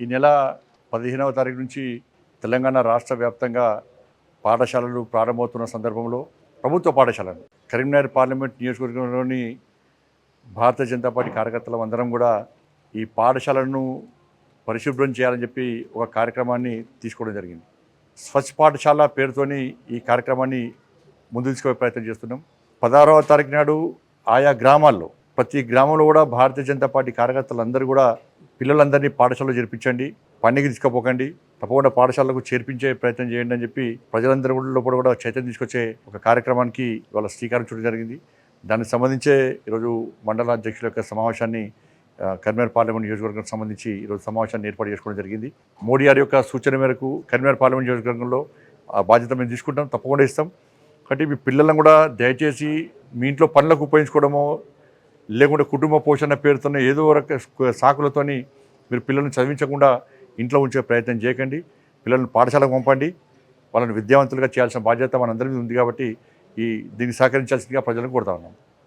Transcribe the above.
ఈ నెల 15వ తారీఖు నుంచి తెలంగాణ రాష్ట్ర వ్యాప్తంగా పాఠశాలలు ప్రారంభమవుతున్న సందర్భంలో ప్రభుత్వ పాఠశాలలు కరీంనగర్ పార్లమెంట్ నియోజకవర్గంలోని భారతీయ జనతా పార్టీ కార్యకర్తలు అందరం కూడా ఈ పాఠశాలను పరిశుభ్రం చేయాలని చెప్పి ఒక కార్యక్రమాన్ని తీసుకోవడం జరిగింది. స్వచ్ఛ పాఠశాల పేరుతోని ఈ కార్యక్రమాన్ని ముందు తీసుకునే ప్రయత్నం చేస్తున్నాం. 16వ తారీఖు నాడు ఆయా గ్రామాల్లో ప్రతి గ్రామంలో కూడా భారతీయ జనతా పార్టీ కార్యకర్తలందరూ కూడా పిల్లలందరినీ పాఠశాలలో చేర్పించండి, పండుగ తీసుకుపోకండి, తప్పకుండా పాఠశాలకు చేర్పించే ప్రయత్నం చేయండి అని చెప్పి ప్రజలందరి లోపల కూడా చైతన్యం తీసుకొచ్చే ఒక కార్యక్రమానికి వాళ్ళ శ్రీకారం చుట్టడం జరిగింది. దానికి సంబంధించే ఈరోజు మండల అధ్యక్షుల యొక్క సమావేశాన్ని కరీంనగర్ పార్లమెంట్ నియోజకవర్గానికి సంబంధించి ఈరోజు సమావేశాన్ని ఏర్పాటు చేసుకోవడం జరిగింది. మోడీ గారి యొక్క సూచన మేరకు కరీంనగర్ పార్లమెంట్ నియోజకవర్గంలో ఆ బాధ్యత మేము తీసుకుంటాం, తప్పకుండా ఇస్తాం. కాబట్టి మీ పిల్లలను కూడా దయచేసి మీ ఇంట్లో పనులకు ఉపయోగించుకోవడమో లేకుంటే కుటుంబ పోషణ పేరుతోనే ఏదో ఒక సాకులతోని మీరు పిల్లల్ని చదివించకుండా ఇంట్లో ఉంచే ప్రయత్నం చేయకండి. పిల్లల్ని పాఠశాలకు పంపండి. వాళ్ళని విద్యావంతులుగా చేయాల్సిన బాధ్యత మనందరి మీద ఉంది. కాబట్టి దీనికి సహకరించాల్సిందిగా ప్రజలను కోరుతా ఉన్నాం.